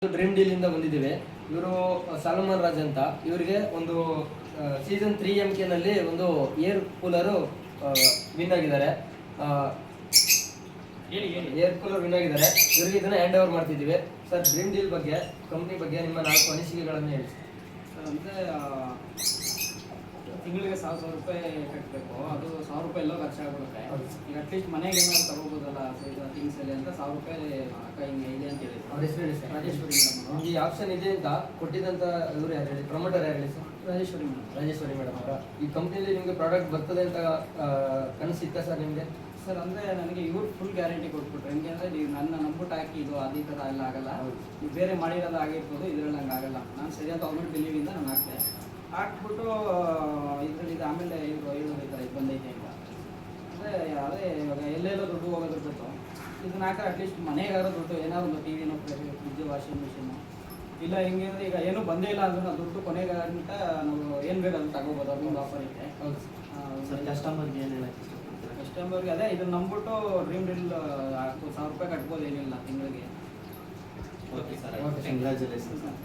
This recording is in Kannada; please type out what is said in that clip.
ಡ್ರೀಮ್ ಡೀಲ್ ಇಂದ ಬಂದಿದ್ದೀವಿ. ಇವರು ಸಾಲಮನ್ ರಾಜ್ ಅಂತ. ಇವರಿಗೆ ಒಂದು ಸೀಸನ್ 3 ನಲ್ಲಿ ಒಂದು ಏರ್ ಕೂಲರ್ ವಿನ್ ಆಗಿದ್ದಾರೆ. ಏರ್ ಕೂಲರ್ ವಿನ್ ಆಗಿದ್ದಾರೆ. ಇವರಿಗೆ ಇದನ್ನ ಹ್ಯಾಂಡ್ ಓವರ್ ಮಾಡ್ತಿದ್ದೀವಿ. ಸರ್, ಡ್ರೀಮ್ ಡೀಲ್ ಬಗ್ಗೆ, ಕಂಪ್ನಿ ಬಗ್ಗೆ ನಿಮ್ಮ 4 ಅನಿಸಿಕೆಗಳನ್ನು ಹೇಳಿ ಸರ್. ಅಂದರೆ ತಿಂಗಳಿಗೆ 1,000 ರೂಪಾಯಿ ಕಟ್ಟಬೇಕು. ಅದು 1,000 ರೂಪಾಯಿ ಎಲ್ಲ ಖರ್ಚು ಆಗ್ಬಿಡುತ್ತೆ. ಈಗ ಅಟ್ಲೀಸ್ಟ್ ಮನೆಗೆ ಏನಾದ್ರು ತಗೋಬೋದಲ್ಲ ಥಿಂಗ್ಸ್ ಅಲ್ಲಿ ಅಂತ 1,000 ರೂಪಾಯಿ ಅಕ್ಕ ಹಿಂಗೆ ಇದೆ ಅಂತ ಹೇಳಿ. ಅವ್ರ ಹೆಸರು ಹೇಳಿ ಸರ್. ರಾಜೇಶ್ವರಿ ಮೇಡಮ್. ಈ ಆಪ್ಷನ್ ಇದೆ ಅಂತ ಕೊಟ್ಟಿದ್ದಂತ ಇವರು ಯಾರು ಹೇಳಿ? ಪ್ರಮೋಟರ್ ಯಾರು ಹೇಳಿ sir? Rajeshwari madam. Rajeshwari madam ಅವರ. ಈ ಕಂಪ್ನಿಯಲ್ಲಿ ನಿಮಗೆ ಪ್ರಾಡಕ್ಟ್ ಬರ್ತದೆ ಅಂತ ಕನಸಿತ್ತ ಸರ್ ನಿಮಗೆ? ಸರ್, ಅಂದರೆ ನನಗೆ ಇವ್ರು ಫುಲ್ ಗ್ಯಾರಂಟಿ ಕೊಟ್ಬಿಟ್ರು. ಹೆಂಗೆ ಅಂದರೆ ನೀವು ನನ್ನ ನಂಬಿಟ್ಟು ಹಾಕಿ ಇದು ಅದೇ ಥರ ಎಲ್ಲ ಆಗಲ್ಲ, ನೀವು ಬೇರೆ ಮಾಡಿರೋದು ಆಗಿರ್ಬೋದು, ಇದರಲ್ಲಿ ಹಂಗೆ ಆಗಲ್ಲ. ನಾನು ಸರಿಯಾದ ಗೌರ್ಮೆಂಟ್ ಬಿಲೀವಿಂದ ನಾನು ಹಾಕ್ಬಿಟ್ಟು ಇದರಲ್ಲಿ ಇದು ಆಮೇಲೆ ಇವರು ಹೇಳೋದು ಈ ಥರ ಇದು ಬಂದೈತೆ ಅಂತ. ಅಂದರೆ ಅದೇ ಇವಾಗ ಎಲ್ಲೆಲ್ಲೋ ದುಡ್ಡು ಹೋಗೋದ್ರ ಬಿಟ್ಟು ಇದನ್ನ ಹಾಕಿ ಅಟ್ಲೀಸ್ಟ್ ಮನೆಗಾರೋ ದುಡ್ಡು ಏನಾದ್ರು ಒಂದು ಟಿ ವಿನೋ ಫ್ರಿಜ್ಜು ವಾಷಿಂಗ್ ಮಿಷಿನು ಇಲ್ಲ ಹೆಂಗೆ ಅಂದರೆ ಈಗ ಏನೂ ಬಂದೇ ಇಲ್ಲ ಅಂದ್ರೆ ದುಡ್ಡು ಕೊನೆಗಂಟ ನಾವು ಏನು ಬೇಕು ಅದನ್ನು ತಗೋಬೋದು. ಅದೊಂದು ಆಫರ್ ಐತೆ. ಹೌದು ಸರ್, ಕಸ್ಟಮರ್ಗೆ ಏನು ಹೇಳಕ್ಕೆ ಇಷ್ಟಪಡ್ತೀರಾ? ಕಸ್ಟಮರ್ಗೆ ಅದೇ ಇದನ್ನು ನಂಬಿಟ್ಟು ಡ್ರೀಮ್ ಡೀಲ್ 1,000 ರೂಪಾಯಿ ಕಟ್ಬೋದು, ಏನಿಲ್ಲ ತಿಂಗಳಿಗೆ. Okay sir, congratulation sir.